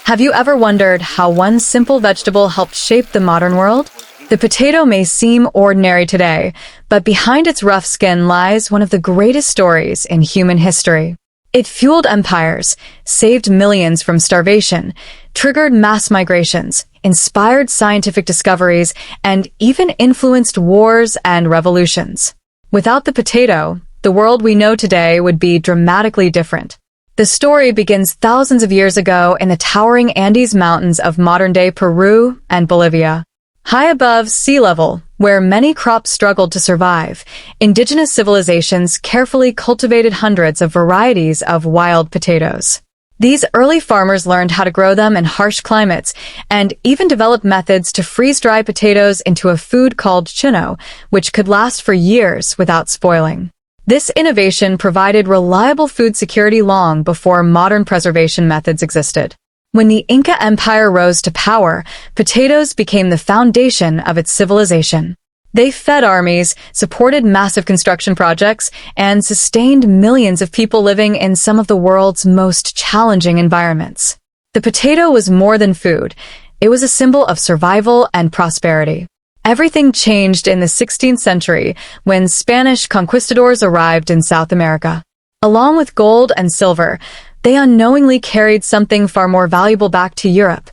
Have you ever wondered how one simple vegetable helped shape the modern world? The potato may seem ordinary today, but behind its rough skin lies one of the greatest stories in human history. It fueled empires, saved millions from starvation, triggered mass migrations, inspired scientific discoveries, and even influenced wars and revolutions. Without the potato, the world we know today would be dramatically different. The story begins thousands of years ago in the towering Andes Mountains of modern-day Peru and Bolivia. High above sea level, where many crops struggled to survive, indigenous civilizations carefully cultivated hundreds of varieties of wild potatoes. These early farmers learned how to grow them in harsh climates and even developed methods to freeze-dry potatoes into a food called chino, which could last for years without spoiling. This innovation provided reliable food security long before modern preservation methods existed. When the Inca Empire rose to power, potatoes became the foundation of its civilization. They fed armies, supported massive construction projects, and sustained millions of people living in some of the world's most challenging environments. The potato was more than food. It was a symbol of survival and prosperity. Everything changed in the 16th century when Spanish conquistadors arrived in South America. Along with gold and silver, they unknowingly carried something far more valuable back to Europe,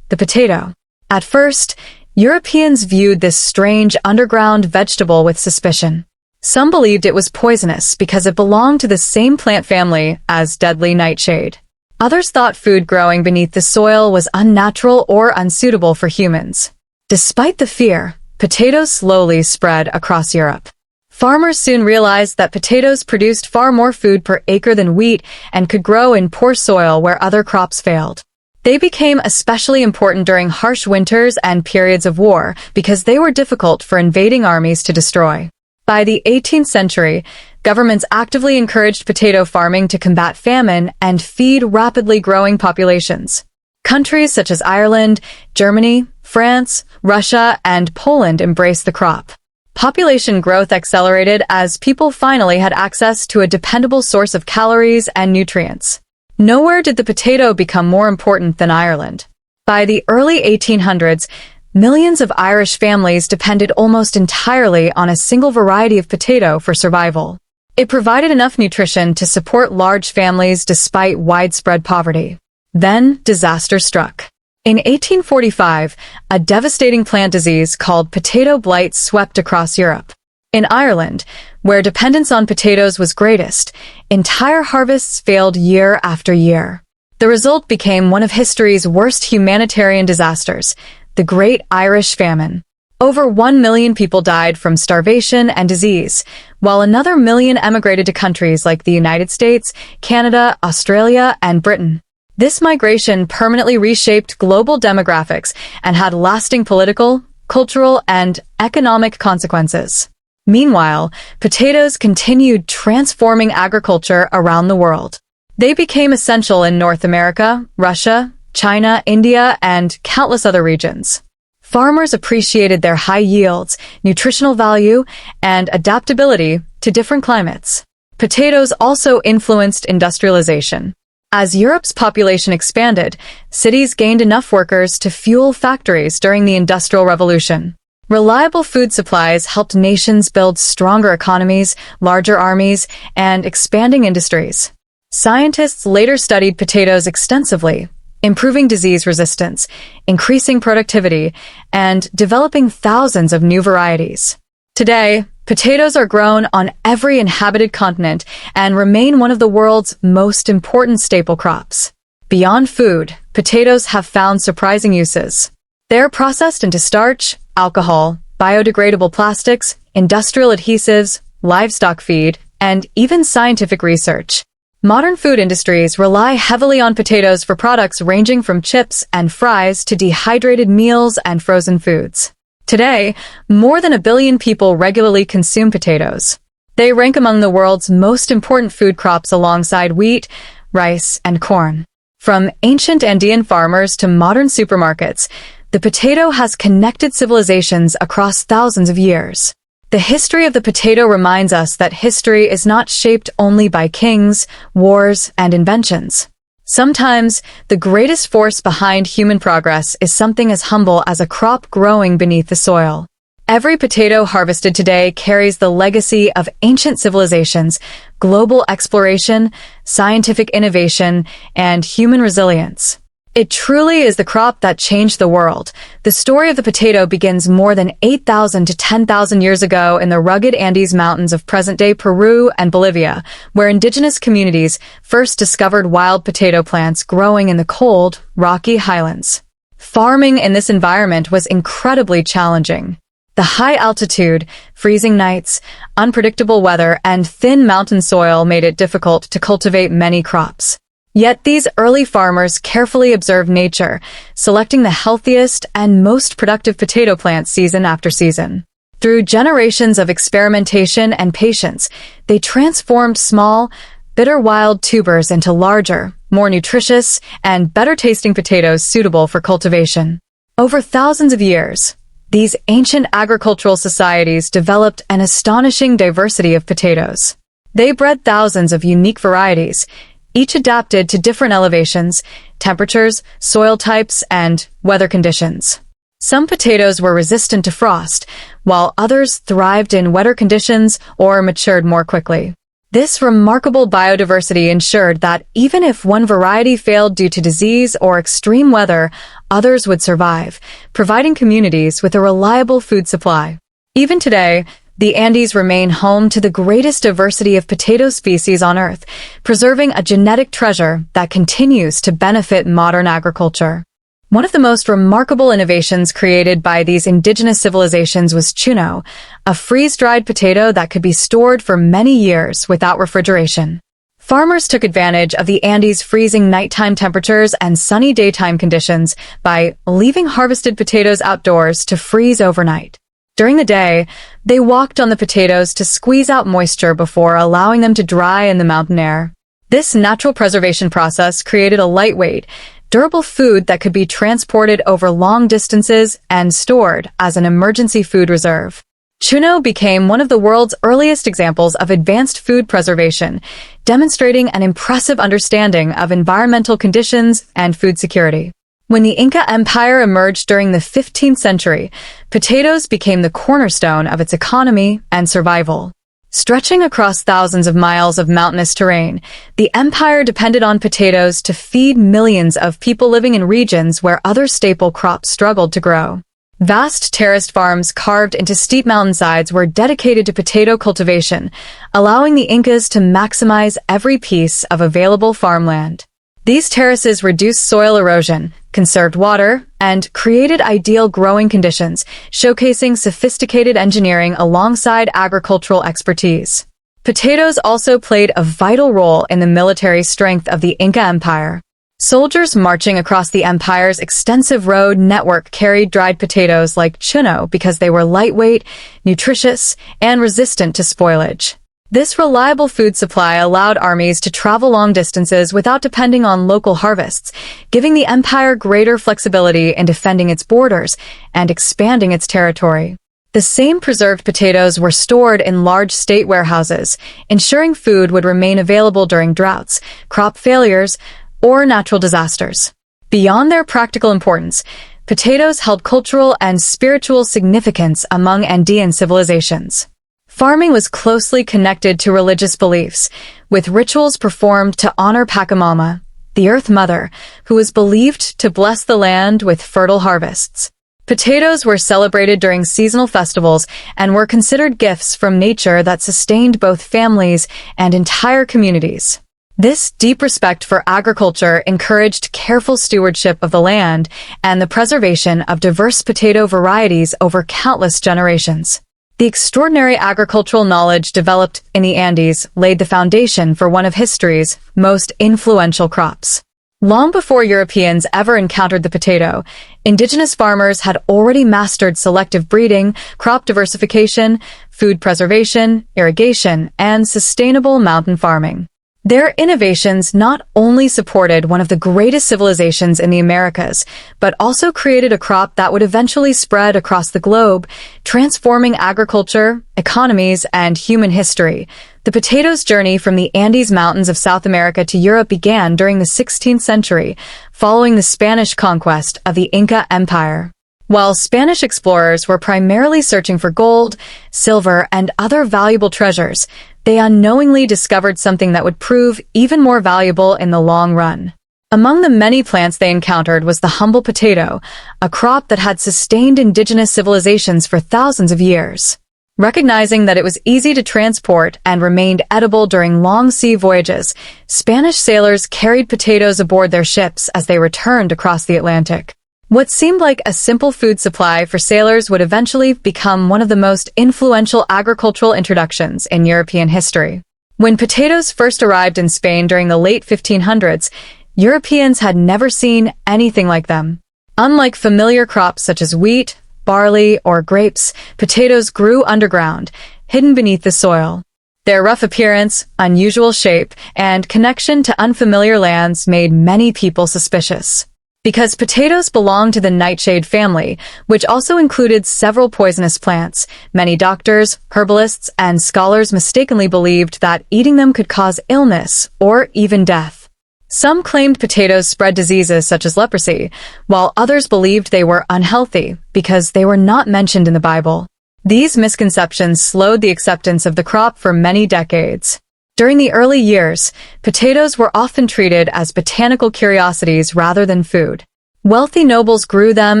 the potato. At first, Europeans viewed this strange underground vegetable with suspicion. Some believed it was poisonous because it belonged to the same plant family as deadly nightshade. Others thought food growing beneath the soil was unnatural or unsuitable for humans. Despite the fear, potatoes slowly spread across Europe. Farmers soon realized that potatoes produced far more food per acre than wheat and could grow in poor soil where other crops failed. They became especially important during harsh winters and periods of war because they were difficult for invading armies to destroy. By the 18th century, governments actively encouraged potato farming to combat famine and feed rapidly growing populations. Countries such as Ireland, Germany, France, Russia, and Poland embraced the crop. Population growth accelerated as people finally had access to a dependable source of calories and nutrients. Nowhere did the potato become more important than Ireland. By the early 1800s, millions of Irish families depended almost entirely on a single variety of potato for survival. It provided enough nutrition to support large families despite widespread poverty. Then, disaster struck. In 1845, a devastating plant disease called potato blight swept across Europe. In Ireland, where dependence on potatoes was greatest, entire harvests failed year after year. The result became one of history's worst humanitarian disasters, the Great Irish Famine. Over 1 million people died from starvation and disease, while another million emigrated to countries like the United States, Canada, Australia, and Britain. This migration permanently reshaped global demographics and had lasting political, cultural, and economic consequences. Meanwhile, potatoes continued transforming agriculture around the world. They became essential in North America, Russia, China, India, and countless other regions. Farmers appreciated their high yields, nutritional value, and adaptability to different climates. Potatoes also influenced industrialization. As Europe's population expanded, cities gained enough workers to fuel factories during the Industrial Revolution. Reliable food supplies helped nations build stronger economies, larger armies, and expanding industries. Scientists later studied potatoes extensively, improving disease resistance, increasing productivity, and developing thousands of new varieties. Today, potatoes are grown on every inhabited continent and remain one of the world's most important staple crops. Beyond food, potatoes have found surprising uses. They're processed into starch, alcohol, biodegradable plastics, industrial adhesives, livestock feed, and even scientific research. Modern food industries rely heavily on potatoes for products ranging from chips and fries to dehydrated meals and frozen foods. Today, more than 1 billion people regularly consume potatoes. They rank among the world's most important food crops alongside wheat, rice, and corn. From ancient Andean farmers to modern supermarkets, the potato has connected civilizations across thousands of years. The history of the potato reminds us that history is not shaped only by kings, wars, and inventions. Sometimes, the greatest force behind human progress is something as humble as a crop growing beneath the soil. Every potato harvested today carries the legacy of ancient civilizations, global exploration, scientific innovation, and human resilience. It truly is the crop that changed the world. The story of the potato begins more than 8,000 to 10,000 years ago in the rugged Andes Mountains of present-day Peru and Bolivia, where indigenous communities first discovered wild potato plants growing in the cold, rocky highlands. Farming in this environment was incredibly challenging. The high altitude, freezing nights, unpredictable weather, and thin mountain soil made it difficult to cultivate many crops. Yet these early farmers carefully observed nature, selecting the healthiest and most productive potato plants season after season. Through generations of experimentation and patience, they transformed small, bitter wild tubers into larger, more nutritious, and better-tasting potatoes suitable for cultivation. Over thousands of years, these ancient agricultural societies developed an astonishing diversity of potatoes. They bred thousands of unique varieties, each adapted to different elevations, temperatures, soil types, and weather conditions. Some potatoes were resistant to frost, while others thrived in wetter conditions or matured more quickly. This remarkable biodiversity ensured that even if one variety failed due to disease or extreme weather, others would survive, providing communities with a reliable food supply. Even today, the Andes remain home to the greatest diversity of potato species on Earth, preserving a genetic treasure that continues to benefit modern agriculture. One of the most remarkable innovations created by these indigenous civilizations was chuno, a freeze-dried potato that could be stored for many years without refrigeration. Farmers took advantage of the Andes' freezing nighttime temperatures and sunny daytime conditions by leaving harvested potatoes outdoors to freeze overnight. During the day, they walked on the potatoes to squeeze out moisture before allowing them to dry in the mountain air. This natural preservation process created a lightweight, durable food that could be transported over long distances and stored as an emergency food reserve. Chuno became one of the world's earliest examples of advanced food preservation, demonstrating an impressive understanding of environmental conditions and food security. When the Inca Empire emerged during the 15th century, potatoes became the cornerstone of its economy and survival. Stretching across thousands of miles of mountainous terrain, the empire depended on potatoes to feed millions of people living in regions where other staple crops struggled to grow. Vast terraced farms carved into steep mountainsides were dedicated to potato cultivation, allowing the Incas to maximize every piece of available farmland. These terraces reduced soil erosion, conserved water, and created ideal growing conditions, showcasing sophisticated engineering alongside agricultural expertise. Potatoes also played a vital role in the military strength of the Inca Empire. Soldiers marching across the empire's extensive road network carried dried potatoes like chuno because they were lightweight, nutritious, and resistant to spoilage. This reliable food supply allowed armies to travel long distances without depending on local harvests, giving the empire greater flexibility in defending its borders and expanding its territory. The same preserved potatoes were stored in large state warehouses, ensuring food would remain available during droughts, crop failures, or natural disasters. Beyond their practical importance, potatoes held cultural and spiritual significance among Andean civilizations. Farming was closely connected to religious beliefs, with rituals performed to honor Pachamama, the Earth Mother, who was believed to bless the land with fertile harvests. Potatoes were celebrated during seasonal festivals and were considered gifts from nature that sustained both families and entire communities. This deep respect for agriculture encouraged careful stewardship of the land and the preservation of diverse potato varieties over countless generations. The extraordinary agricultural knowledge developed in the Andes laid the foundation for one of history's most influential crops. Long before Europeans ever encountered the potato, indigenous farmers had already mastered selective breeding, crop diversification, food preservation, irrigation, and sustainable mountain farming. Their innovations not only supported one of the greatest civilizations in the Americas, but also created a crop that would eventually spread across the globe, transforming agriculture, economies, and human history. The potato's journey from the Andes Mountains of South America to Europe began during the 16th century, following the Spanish conquest of the Inca Empire. While Spanish explorers were primarily searching for gold, silver, and other valuable treasures, they unknowingly discovered something that would prove even more valuable in the long run. Among the many plants they encountered was the humble potato, a crop that had sustained indigenous civilizations for thousands of years. Recognizing that it was easy to transport and remained edible during long sea voyages, Spanish sailors carried potatoes aboard their ships as they returned across the Atlantic. What seemed like a simple food supply for sailors would eventually become one of the most influential agricultural introductions in European history. When potatoes first arrived in Spain during the late 1500s, Europeans had never seen anything like them. Unlike familiar crops such as wheat, barley, or grapes, potatoes grew underground, hidden beneath the soil. Their rough appearance, unusual shape, and connection to unfamiliar lands made many people suspicious. Because potatoes belonged to the nightshade family, which also included several poisonous plants, many doctors, herbalists, and scholars mistakenly believed that eating them could cause illness or even death. Some claimed potatoes spread diseases such as leprosy, while others believed they were unhealthy because they were not mentioned in the Bible. These misconceptions slowed the acceptance of the crop for many decades. During the early years, potatoes were often treated as botanical curiosities rather than food. Wealthy nobles grew them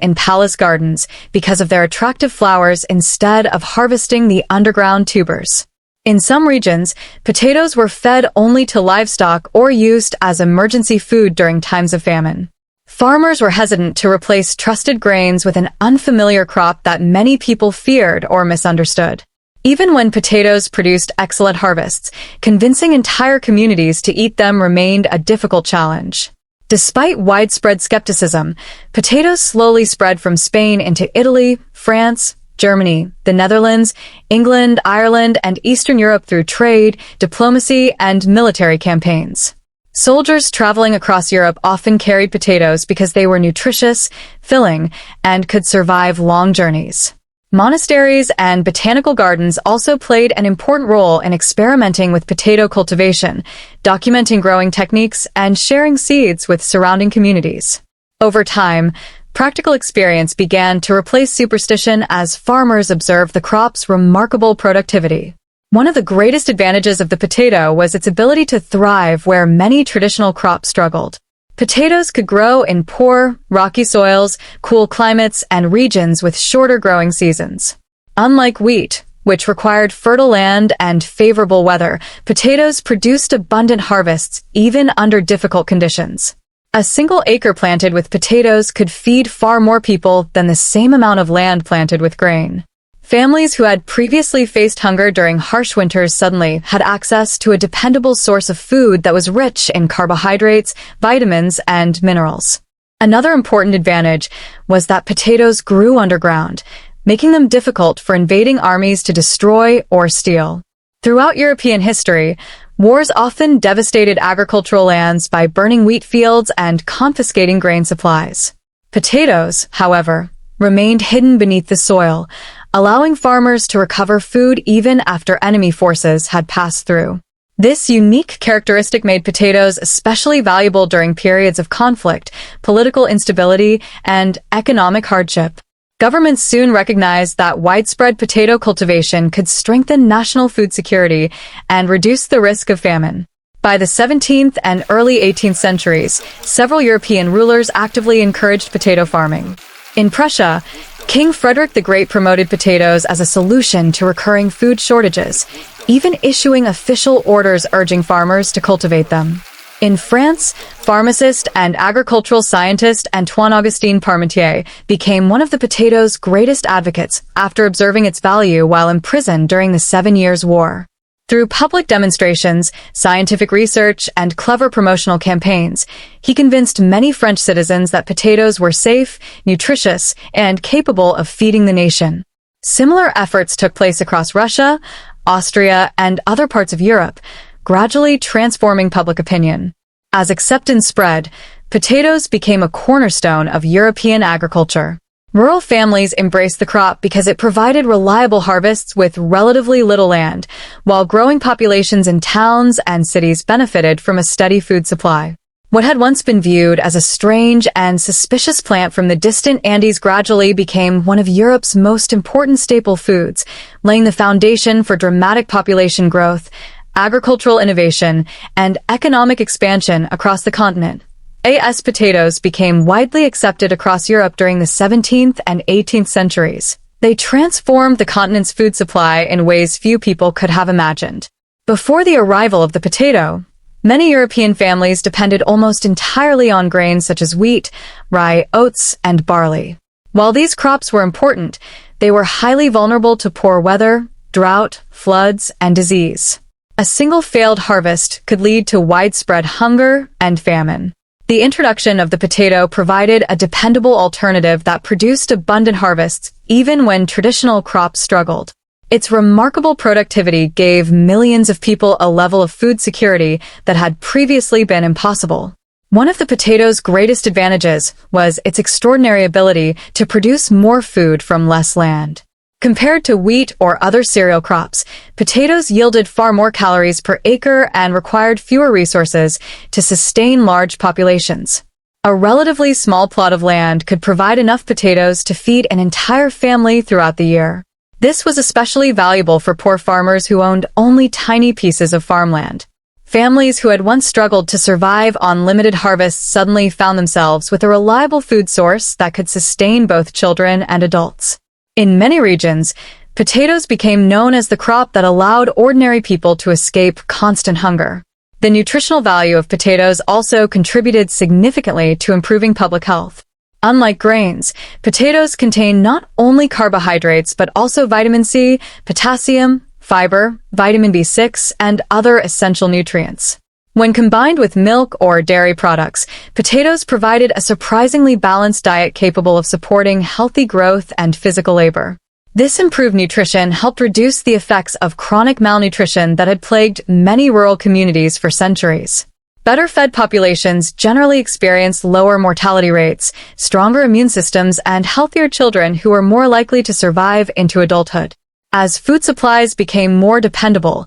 in palace gardens because of their attractive flowers instead of harvesting the underground tubers. In some regions, potatoes were fed only to livestock or used as emergency food during times of famine. Farmers were hesitant to replace trusted grains with an unfamiliar crop that many people feared or misunderstood. Even when potatoes produced excellent harvests, convincing entire communities to eat them remained a difficult challenge. Despite widespread skepticism, potatoes slowly spread from Spain into Italy, France, Germany, the Netherlands, England, Ireland, and Eastern Europe through trade, diplomacy, and military campaigns. Soldiers traveling across Europe often carried potatoes because they were nutritious, filling, and could survive long journeys. Monasteries and botanical gardens also played an important role in experimenting with potato cultivation, documenting growing techniques, and sharing seeds with surrounding communities. Over time, practical experience began to replace superstition as farmers observed the crop's remarkable productivity. One of the greatest advantages of the potato was its ability to thrive where many traditional crops struggled. Potatoes could grow in poor, rocky soils, cool climates, and regions with shorter growing seasons. Unlike wheat, which required fertile land and favorable weather, potatoes produced abundant harvests even under difficult conditions. A single acre planted with potatoes could feed far more people than the same amount of land planted with grain. Families who had previously faced hunger during harsh winters suddenly had access to a dependable source of food that was rich in carbohydrates, vitamins, and minerals. Another important advantage was that potatoes grew underground, making them difficult for invading armies to destroy or steal. Throughout European history, wars often devastated agricultural lands by burning wheat fields and confiscating grain supplies. Potatoes, however, remained hidden beneath the soil, allowing farmers to recover food even after enemy forces had passed through. This unique characteristic made potatoes especially valuable during periods of conflict, political instability, and economic hardship. Governments soon recognized that widespread potato cultivation could strengthen national food security and reduce the risk of famine. By the 17th and early 18th centuries, several European rulers actively encouraged potato farming. In Prussia, King Frederick the Great promoted potatoes as a solution to recurring food shortages, even issuing official orders urging farmers to cultivate them. In France, pharmacist and agricultural scientist Antoine-Augustin Parmentier became one of the potato's greatest advocates after observing its value while imprisoned during the 7 Years' War. Through public demonstrations, scientific research, and clever promotional campaigns, he convinced many French citizens that potatoes were safe, nutritious, and capable of feeding the nation. Similar efforts took place across Russia, Austria, and other parts of Europe, gradually transforming public opinion. As acceptance spread, potatoes became a cornerstone of European agriculture. Rural families embraced the crop because it provided reliable harvests with relatively little land, while growing populations in towns and cities benefited from a steady food supply. What had once been viewed as a strange and suspicious plant from the distant Andes gradually became one of Europe's most important staple foods, laying the foundation for dramatic population growth, agricultural innovation, and economic expansion across the continent. As potatoes became widely accepted across Europe during the 17th and 18th centuries. They transformed the continent's food supply in ways few people could have imagined. Before the arrival of the potato, many European families depended almost entirely on grains such as wheat, rye, oats, and barley. While these crops were important, they were highly vulnerable to poor weather, drought, floods, and disease. A single failed harvest could lead to widespread hunger and famine. The introduction of the potato provided a dependable alternative that produced abundant harvests even when traditional crops struggled. Its remarkable productivity gave millions of people a level of food security that had previously been impossible. One of the potato's greatest advantages was its extraordinary ability to produce more food from less land. Compared to wheat or other cereal crops, potatoes yielded far more calories per acre and required fewer resources to sustain large populations. A relatively small plot of land could provide enough potatoes to feed an entire family throughout the year. This was especially valuable for poor farmers who owned only tiny pieces of farmland. Families who had once struggled to survive on limited harvests suddenly found themselves with a reliable food source that could sustain both children and adults. In many regions, potatoes became known as the crop that allowed ordinary people to escape constant hunger. The nutritional value of potatoes also contributed significantly to improving public health. Unlike grains, potatoes contain not only carbohydrates but also vitamin C, potassium, fiber, vitamin B6, and other essential nutrients. When combined with milk or dairy products, potatoes provided a surprisingly balanced diet capable of supporting healthy growth and physical labor. This improved nutrition helped reduce the effects of chronic malnutrition that had plagued many rural communities for centuries. Better-fed populations generally experienced lower mortality rates, stronger immune systems, and healthier children who were more likely to survive into adulthood. As food supplies became more dependable,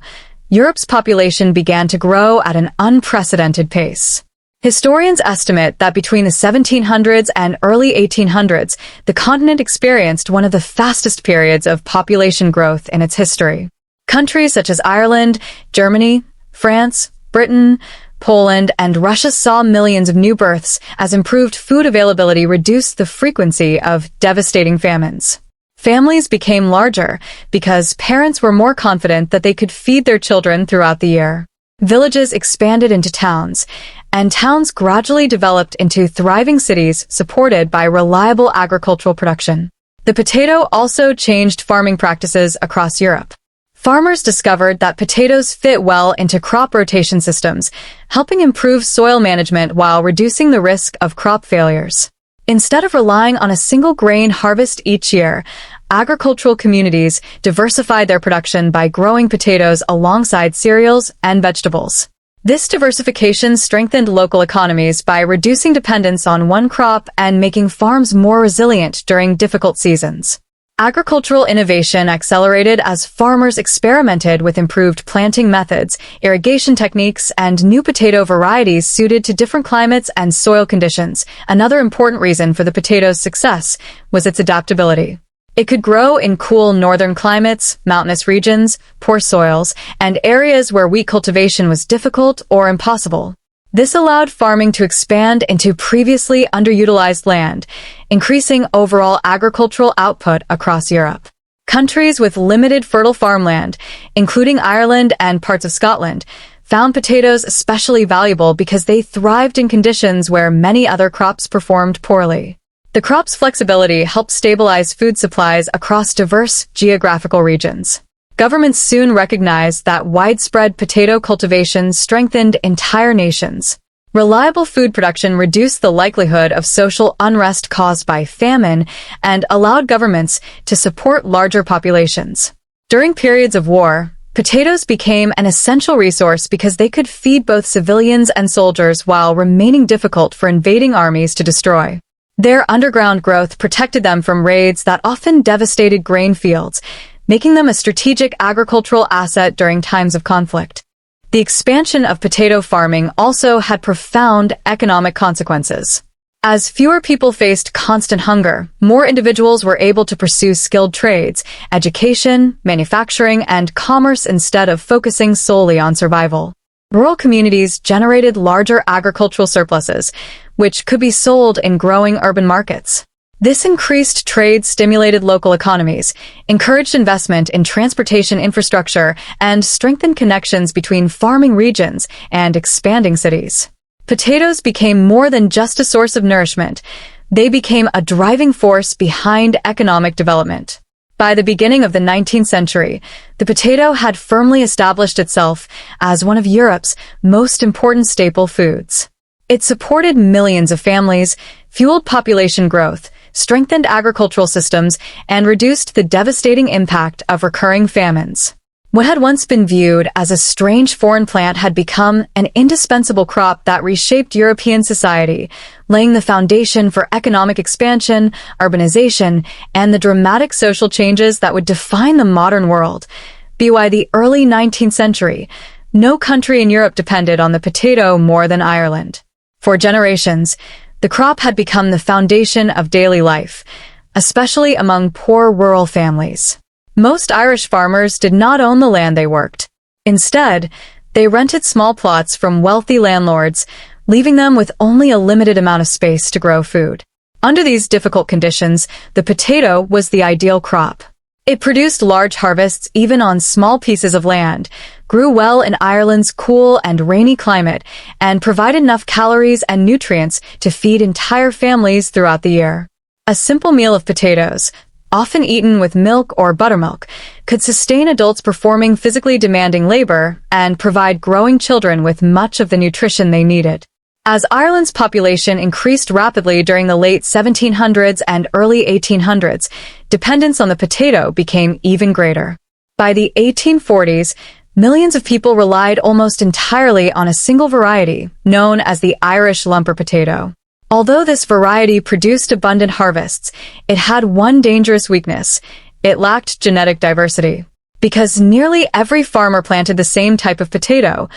Europe's population began to grow at an unprecedented pace. Historians estimate that between the 1700s and early 1800s, the continent experienced one of the fastest periods of population growth in its history. Countries such as Ireland, Germany, France, Britain, Poland, and Russia saw millions of new births as improved food availability reduced the frequency of devastating famines. Families became larger because parents were more confident that they could feed their children throughout the year. Villages expanded into towns, and towns gradually developed into thriving cities supported by reliable agricultural production. The potato also changed farming practices across Europe. Farmers discovered that potatoes fit well into crop rotation systems, helping improve soil management while reducing the risk of crop failures. Instead of relying on a single grain harvest each year, agricultural communities diversified their production by growing potatoes alongside cereals and vegetables. This diversification strengthened local economies by reducing dependence on one crop and making farms more resilient during difficult seasons. Agricultural innovation accelerated as farmers experimented with improved planting methods, irrigation techniques, and new potato varieties suited to different climates and soil conditions. Another important reason for the potato's success was its adaptability. It could grow in cool northern climates, mountainous regions, poor soils, and areas where wheat cultivation was difficult or impossible. This allowed farming to expand into previously underutilized land, increasing overall agricultural output across Europe. Countries with limited fertile farmland, including Ireland and parts of Scotland, found potatoes especially valuable because they thrived in conditions where many other crops performed poorly. The crop's flexibility helped stabilize food supplies across diverse geographical regions. Governments soon recognized that widespread potato cultivation strengthened entire nations. Reliable food production reduced the likelihood of social unrest caused by famine and allowed governments to support larger populations. During periods of war, Potatoes became an essential resource because they could feed both civilians and soldiers while remaining difficult for invading armies to destroy. Their underground growth protected them from raids that often devastated grain fields, making them a strategic agricultural asset during times of conflict. The expansion of potato farming also had profound economic consequences. As fewer people faced constant hunger, more individuals were able to pursue skilled trades, education, manufacturing, and commerce instead of focusing solely on survival. Rural communities generated larger agricultural surpluses, which could be sold in growing urban markets. This increased trade stimulated local economies, encouraged investment in transportation infrastructure, and strengthened connections between farming regions and expanding cities. Potatoes became more than just a source of nourishment. They became a driving force behind economic development. By the beginning of the 19th century, the potato had firmly established itself as one of Europe's most important staple foods. It supported millions of families, fueled population growth, strengthened agricultural systems, and reduced the devastating impact of recurring famines. What had once been viewed as a strange foreign plant had become an indispensable crop that reshaped European society, laying the foundation for economic expansion, urbanization, and the dramatic social changes that would define the modern world. By the early 19th century, no country in Europe depended on the potato more than Ireland. For generations, the crop had become the foundation of daily life, especially among poor rural families. Most Irish farmers did not own the land they worked. Instead, they rented small plots from wealthy landlords, leaving them with only a limited amount of space to grow food. Under these difficult conditions, the potato was the ideal crop. It produced large harvests even on small pieces of land, grew well in Ireland's cool and rainy climate, and provided enough calories and nutrients to feed entire families throughout the year. A simple meal of potatoes, often eaten with milk or buttermilk, could sustain adults performing physically demanding labor and provide growing children with much of the nutrition they needed. As Ireland's population increased rapidly during the late 1700s and early 1800s, dependence on the potato became even greater. By the 1840s, millions of people relied almost entirely on a single variety, known as the Irish lumper potato. Although this variety produced abundant harvests, it had one dangerous weakness: it lacked genetic diversity. Because nearly every farmer planted the same type of potato,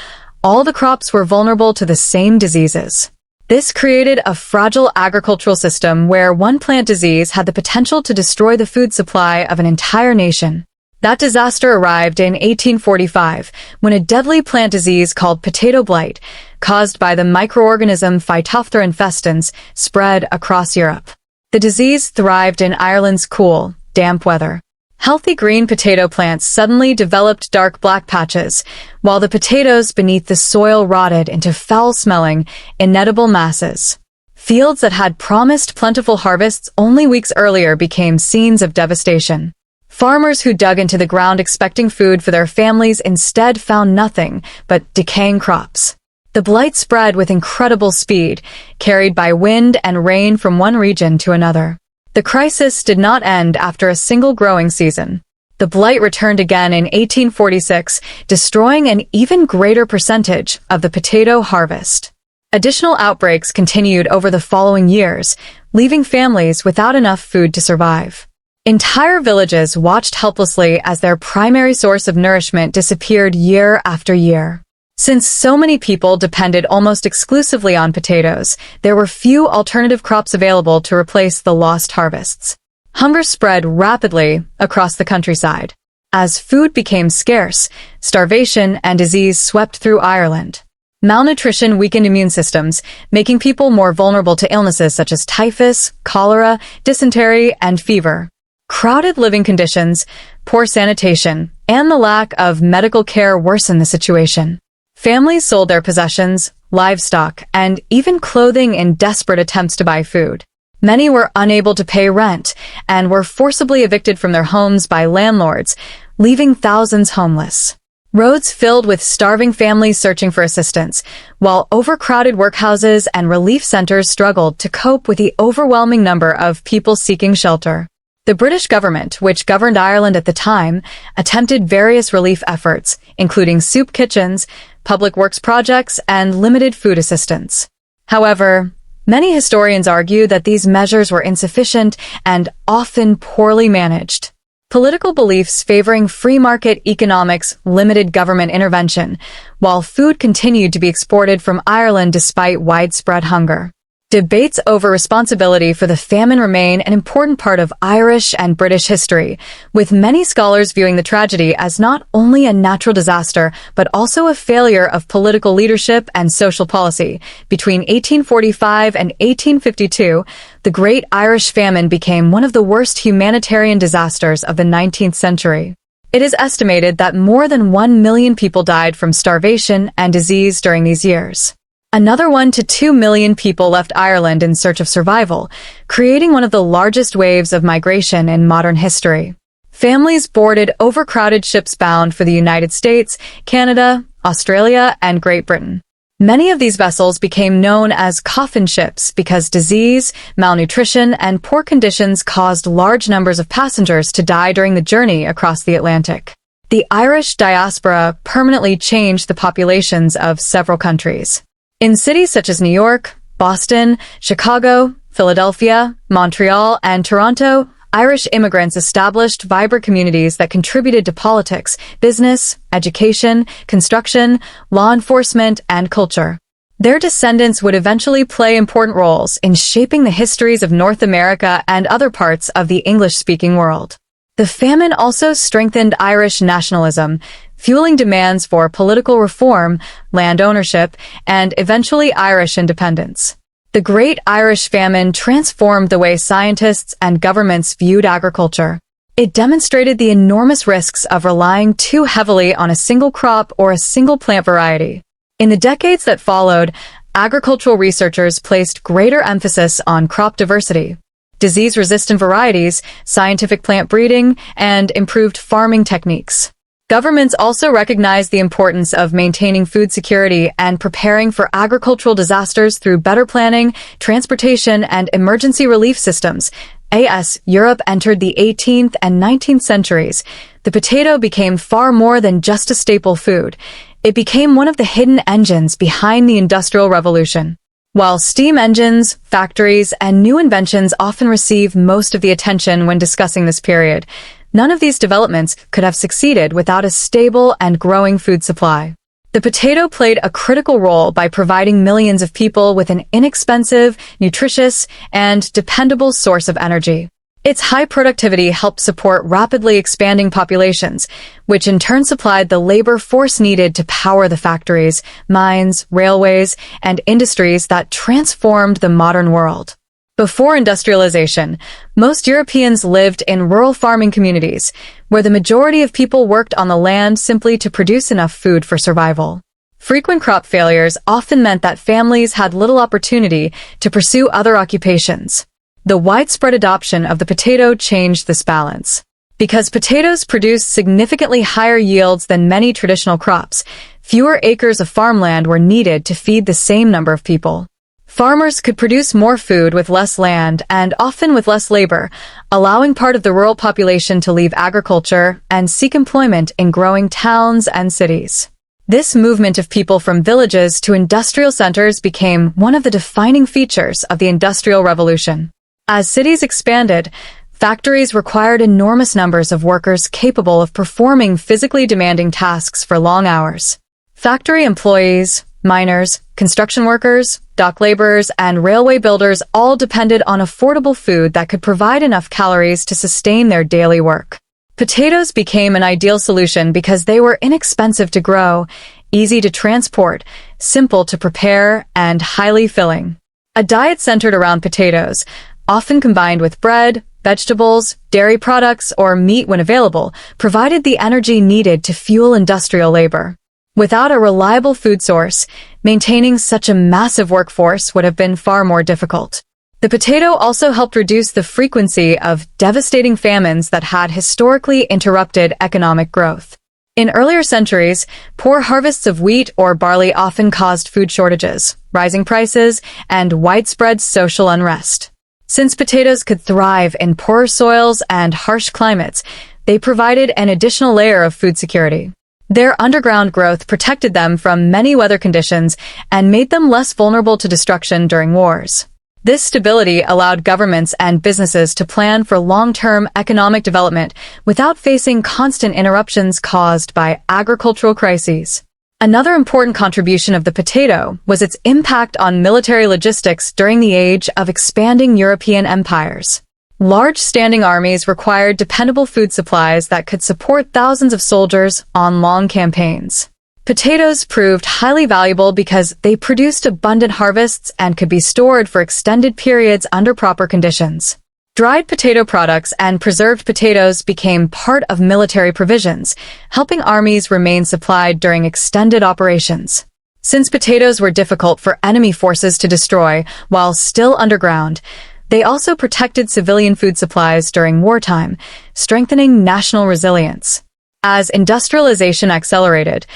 all the crops were vulnerable to the same diseases. This created a fragile agricultural system where one plant disease had the potential to destroy the food supply of an entire nation. That disaster arrived in 1845, when a deadly plant disease called potato blight, caused by the microorganism Phytophthora infestans, spread across Europe. The disease thrived in Ireland's cool, damp weather. Healthy green potato plants suddenly developed dark black patches, while the potatoes beneath the soil rotted into foul-smelling, inedible masses. Fields that had promised plentiful harvests only weeks earlier became scenes of devastation. Farmers who dug into the ground expecting food for their families instead found nothing but decaying crops. The blight spread with incredible speed, carried by wind and rain from one region to another. The crisis did not end after a single growing season. The blight returned again in 1846, destroying an even greater percentage of the potato harvest. Additional outbreaks continued over the following years, leaving families without enough food to survive. Entire villages watched helplessly as their primary source of nourishment disappeared year after year. Since so many people depended almost exclusively on potatoes, there were few alternative crops available to replace the lost harvests. Hunger spread rapidly across the countryside. As food became scarce, starvation and disease swept through Ireland. Malnutrition weakened immune systems, making people more vulnerable to illnesses such as typhus, cholera, dysentery, and fever. Crowded living conditions, poor sanitation, and the lack of medical care worsened the situation. Families sold their possessions, livestock, and even clothing in desperate attempts to buy food. Many were unable to pay rent and were forcibly evicted from their homes by landlords, leaving thousands homeless. Roads filled with starving families searching for assistance, while overcrowded workhouses and relief centers struggled to cope with the overwhelming number of people seeking shelter. The British government, which governed Ireland at the time, attempted various relief efforts, including soup kitchens, public works projects, and limited food assistance. However, many historians argue that these measures were insufficient and often poorly managed. Political beliefs favoring free market economics limited government intervention, while food continued to be exported from Ireland despite widespread hunger. Debates over responsibility for the famine remain an important part of Irish and British history, with many scholars viewing the tragedy as not only a natural disaster, but also a failure of political leadership and social policy. Between 1845 and 1852, the Great Irish Famine became one of the worst humanitarian disasters of the 19th century. It is estimated that more than 1 million people died from starvation and disease during these years. Another 1 to 2 million people left Ireland in search of survival, creating one of the largest waves of migration in modern history. Families boarded overcrowded ships bound for the United States, Canada, Australia, and Great Britain. Many of these vessels became known as coffin ships because disease, malnutrition, and poor conditions caused large numbers of passengers to die during the journey across the Atlantic. The Irish diaspora permanently changed the populations of several countries. In cities such as New York, Boston, Chicago, Philadelphia, Montreal, and Toronto, Irish immigrants established vibrant communities that contributed to politics, business, education, construction, law enforcement, and culture. Their descendants would eventually play important roles in shaping the histories of North America and other parts of the English-speaking world. The famine also strengthened Irish nationalism, fueling demands for political reform, land ownership, and eventually Irish independence. The Great Irish Famine transformed the way scientists and governments viewed agriculture. It demonstrated the enormous risks of relying too heavily on a single crop or a single plant variety. In the decades that followed, agricultural researchers placed greater emphasis on crop diversity, disease-resistant varieties, scientific plant breeding, and improved farming techniques. Governments also recognized the importance of maintaining food security and preparing for agricultural disasters through better planning, transportation, and emergency relief systems. As Europe entered the 18th and 19th centuries, the potato became far more than just a staple food. It became one of the hidden engines behind the Industrial Revolution. While steam engines, factories, and new inventions often receive most of the attention when discussing this period, none of these developments could have succeeded without a stable and growing food supply. The potato played a critical role by providing millions of people with an inexpensive, nutritious, and dependable source of energy. Its high productivity helped support rapidly expanding populations, which in turn supplied the labor force needed to power the factories, mines, railways, and industries that transformed the modern world. Before industrialization, most Europeans lived in rural farming communities, where the majority of people worked on the land simply to produce enough food for survival. Frequent crop failures often meant that families had little opportunity to pursue other occupations. The widespread adoption of the potato changed this balance. Because potatoes produced significantly higher yields than many traditional crops, fewer acres of farmland were needed to feed the same number of people. Farmers could produce more food with less land and often with less labor, allowing part of the rural population to leave agriculture and seek employment in growing towns and cities. This movement of people from villages to industrial centers became one of the defining features of the Industrial Revolution. As cities expanded, factories required enormous numbers of workers capable of performing physically demanding tasks for long hours. Factory employees, miners, construction workers, dock laborers, and railway builders all depended on affordable food that could provide enough calories to sustain their daily work. Potatoes became an ideal solution because they were inexpensive to grow, easy to transport, simple to prepare, and highly filling. A diet centered around potatoes, often combined with bread, vegetables, dairy products, or meat when available, provided the energy needed to fuel industrial labor. Without a reliable food source, maintaining such a massive workforce would have been far more difficult. The potato also helped reduce the frequency of devastating famines that had historically interrupted economic growth. In earlier centuries, poor harvests of wheat or barley often caused food shortages, rising prices, and widespread social unrest. Since potatoes could thrive in poorer soils and harsh climates, they provided an additional layer of food security. Their underground growth protected them from many weather conditions and made them less vulnerable to destruction during wars. This stability allowed governments and businesses to plan for long-term economic development without facing constant interruptions caused by agricultural crises. Another important contribution of the potato was its impact on military logistics during the age of expanding European empires. Large standing armies required dependable food supplies that could support thousands of soldiers on long campaigns. Potatoes proved highly valuable because they produced abundant harvests and could be stored for extended periods under proper conditions. Dried potato products and preserved potatoes became part of military provisions, helping armies remain supplied during extended operations. Since potatoes were difficult for enemy forces to destroy while still underground, they also protected civilian food supplies during wartime, strengthening national resilience. As industrialization accelerated,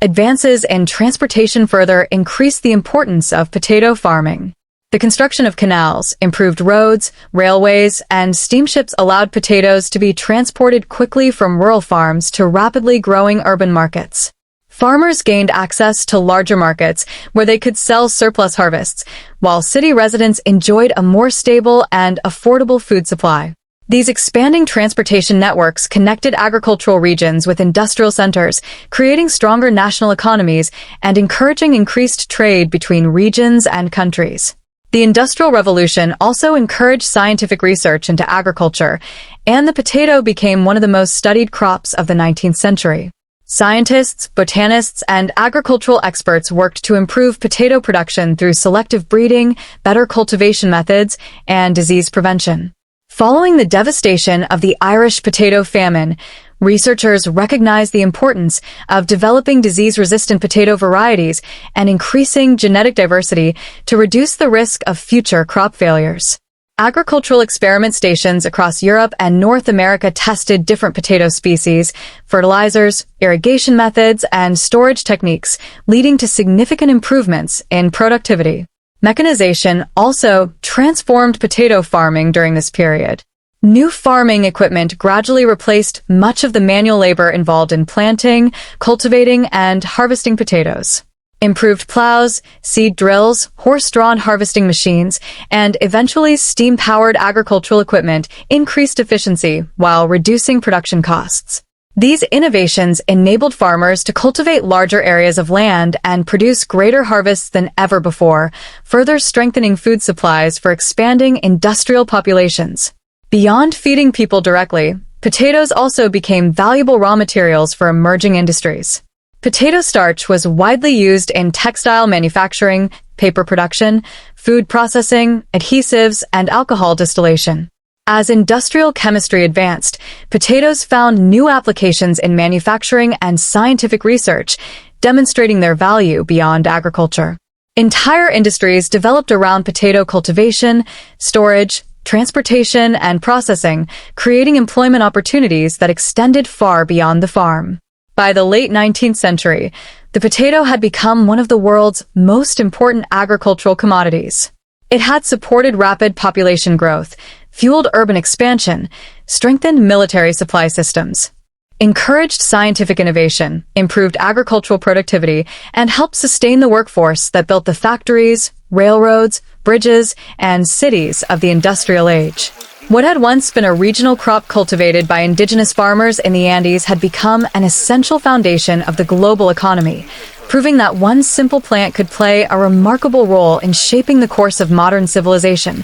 advances in transportation further increased the importance of potato farming. The construction of canals, improved roads, railways, and steamships allowed potatoes to be transported quickly from rural farms to rapidly growing urban markets. Farmers gained access to larger markets where they could sell surplus harvests, while city residents enjoyed a more stable and affordable food supply. These expanding transportation networks connected agricultural regions with industrial centers, creating stronger national economies and encouraging increased trade between regions and countries. The Industrial Revolution also encouraged scientific research into agriculture, and the potato became one of the most studied crops of the 19th century. Scientists, botanists, and agricultural experts worked to improve potato production through selective breeding, better cultivation methods, and disease prevention. Following the devastation of the Irish potato famine, researchers recognized the importance of developing disease-resistant potato varieties and increasing genetic diversity to reduce the risk of future crop failures. Agricultural experiment stations across Europe and North America tested different potato species, fertilizers, irrigation methods, and storage techniques, leading to significant improvements in productivity. Mechanization also transformed potato farming during this period. New farming equipment gradually replaced much of the manual labor involved in planting, cultivating, and harvesting potatoes. Improved plows, seed drills, horse-drawn harvesting machines, and eventually steam-powered agricultural equipment increased efficiency while reducing production costs. These innovations enabled farmers to cultivate larger areas of land and produce greater harvests than ever before, further strengthening food supplies for expanding industrial populations. Beyond feeding people directly, potatoes also became valuable raw materials for emerging industries. Potato starch was widely used in textile manufacturing, paper production, food processing, adhesives, and alcohol distillation. As industrial chemistry advanced, potatoes found new applications in manufacturing and scientific research, demonstrating their value beyond agriculture. Entire industries developed around potato cultivation, storage, transportation, and processing, creating employment opportunities that extended far beyond the farm. By the late 19th century, the potato had become one of the world's most important agricultural commodities. It had supported rapid population growth, fueled urban expansion, strengthened military supply systems, encouraged scientific innovation, improved agricultural productivity, and helped sustain the workforce that built the factories, railroads, bridges, and cities of the industrial age. What had once been a regional crop cultivated by indigenous farmers in the Andes had become an essential foundation of the global economy, proving that one simple plant could play a remarkable role in shaping the course of modern civilization.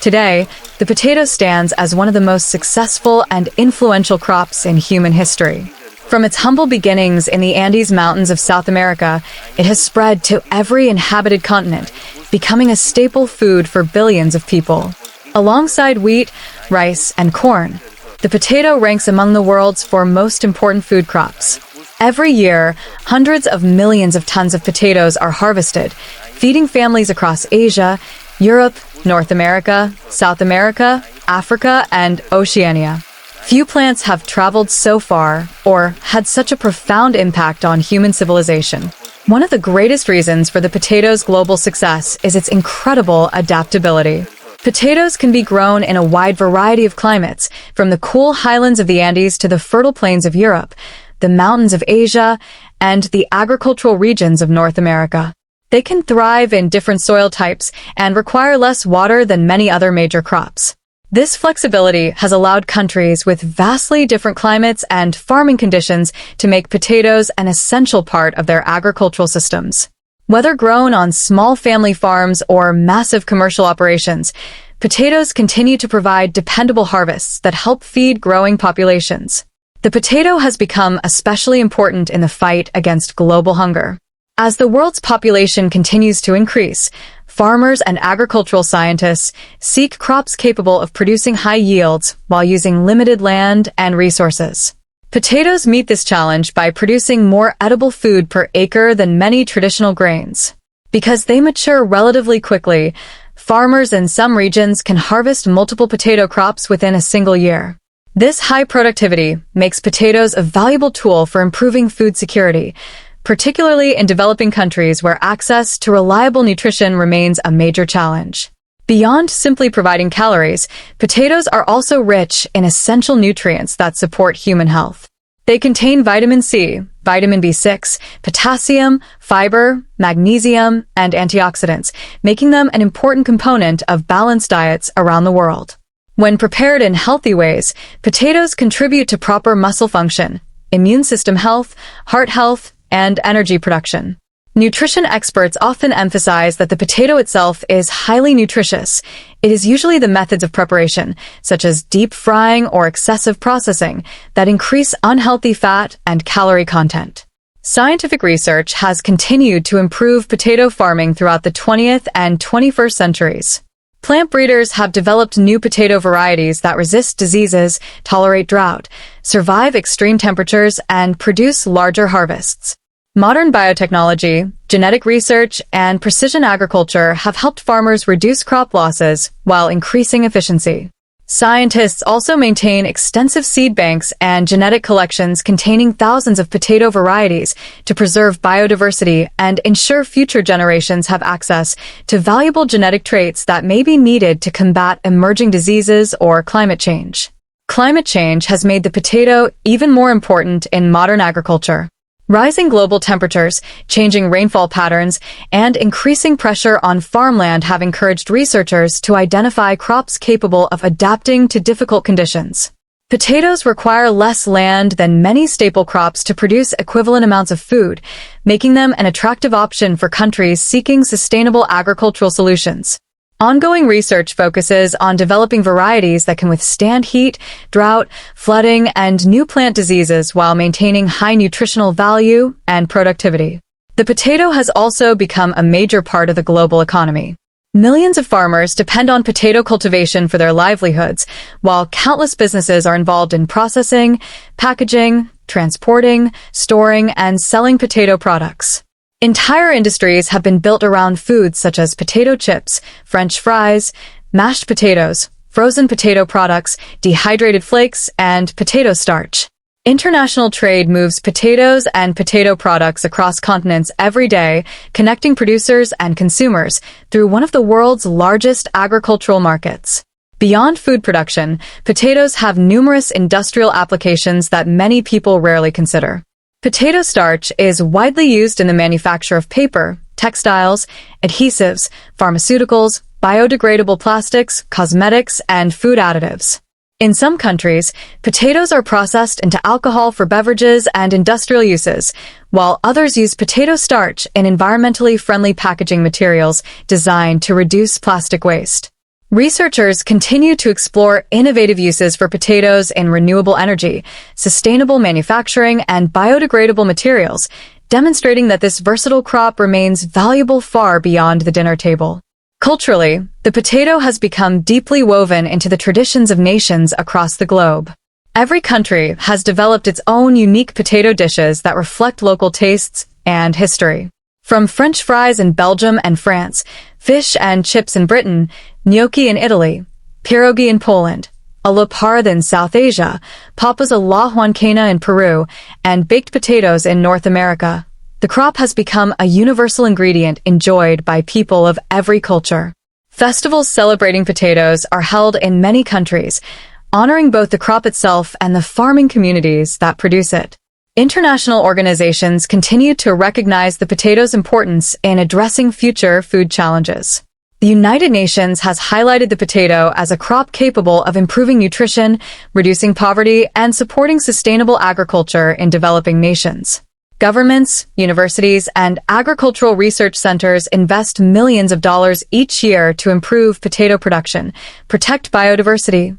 Today, the potato stands as one of the most successful and influential crops in human history. From its humble beginnings in the Andes Mountains of South America, it has spread to every inhabited continent, becoming a staple food for billions of people. Alongside wheat, rice, and corn, the potato ranks among the world's four most important food crops. Every year, hundreds of millions of tons of potatoes are harvested, feeding families across Asia, Europe, North America, South America, Africa, and Oceania. Few plants have traveled so far or had such a profound impact on human civilization. One of the greatest reasons for the potato's global success is its incredible adaptability. Potatoes can be grown in a wide variety of climates, from the cool highlands of the Andes to the fertile plains of Europe, the mountains of Asia, and the agricultural regions of North America. They can thrive in different soil types and require less water than many other major crops. This flexibility has allowed countries with vastly different climates and farming conditions to make potatoes an essential part of their agricultural systems. Whether grown on small family farms or massive commercial operations, potatoes continue to provide dependable harvests that help feed growing populations. The potato has become especially important in the fight against global hunger. As the world's population continues to increase, farmers and agricultural scientists seek crops capable of producing high yields while using limited land and resources. Potatoes meet this challenge by producing more edible food per acre than many traditional grains. Because they mature relatively quickly, farmers in some regions can harvest multiple potato crops within a single year. This high productivity makes potatoes a valuable tool for improving food security, particularly in developing countries where access to reliable nutrition remains a major challenge. Beyond simply providing calories, potatoes are also rich in essential nutrients that support human health. They contain vitamin C, vitamin B6, potassium, fiber, magnesium, and antioxidants, making them an important component of balanced diets around the world. When prepared in healthy ways, potatoes contribute to proper muscle function, immune system health, heart health, and energy production. Nutrition experts often emphasize that the potato itself is highly nutritious. It is usually the methods of preparation, such as deep frying or excessive processing, that increase unhealthy fat and calorie content. Scientific research has continued to improve potato farming throughout the 20th and 21st centuries. Plant breeders have developed new potato varieties that resist diseases, tolerate drought, survive extreme temperatures, and produce larger harvests. Modern biotechnology, genetic research, and precision agriculture have helped farmers reduce crop losses while increasing efficiency. Scientists also maintain extensive seed banks and genetic collections containing thousands of potato varieties to preserve biodiversity and ensure future generations have access to valuable genetic traits that may be needed to combat emerging diseases or climate change. Climate change has made the potato even more important in modern agriculture. Rising global temperatures, changing rainfall patterns, and increasing pressure on farmland have encouraged researchers to identify crops capable of adapting to difficult conditions. Potatoes require less land than many staple crops to produce equivalent amounts of food, making them an attractive option for countries seeking sustainable agricultural solutions. Ongoing research focuses on developing varieties that can withstand heat, drought, flooding, and new plant diseases while maintaining high nutritional value and productivity. The potato has also become a major part of the global economy. Millions of farmers depend on potato cultivation for their livelihoods, while countless businesses are involved in processing, packaging, transporting, storing, and selling potato products. Entire industries have been built around foods such as potato chips, French fries, mashed potatoes, frozen potato products, dehydrated flakes, and potato starch. International trade moves potatoes and potato products across continents every day, connecting producers and consumers through one of the world's largest agricultural markets. Beyond food production, potatoes have numerous industrial applications that many people rarely consider. Potato starch is widely used in the manufacture of paper, textiles, adhesives, pharmaceuticals, biodegradable plastics, cosmetics, and food additives. In some countries, potatoes are processed into alcohol for beverages and industrial uses, while others use potato starch in environmentally friendly packaging materials designed to reduce plastic waste. Researchers continue to explore innovative uses for potatoes in renewable energy, sustainable manufacturing, and biodegradable materials, demonstrating that this versatile crop remains valuable far beyond the dinner table. Culturally, the potato has become deeply woven into the traditions of nations across the globe. Every country has developed its own unique potato dishes that reflect local tastes and history. From French fries in Belgium and France, fish and chips in Britain, gnocchi in Italy, pierogi in Poland, a leparde in South Asia, papas a la huancaina in Peru, and baked potatoes in North America, the crop has become a universal ingredient enjoyed by people of every culture. Festivals celebrating potatoes are held in many countries, honoring both the crop itself and the farming communities that produce it. International organizations continue to recognize the potato's importance in addressing future food challenges. The United Nations has highlighted the potato as a crop capable of improving nutrition, reducing poverty, and supporting sustainable agriculture in developing nations. Governments, universities, and agricultural research centers invest millions of dollars each year to improve potato production, protect biodiversity,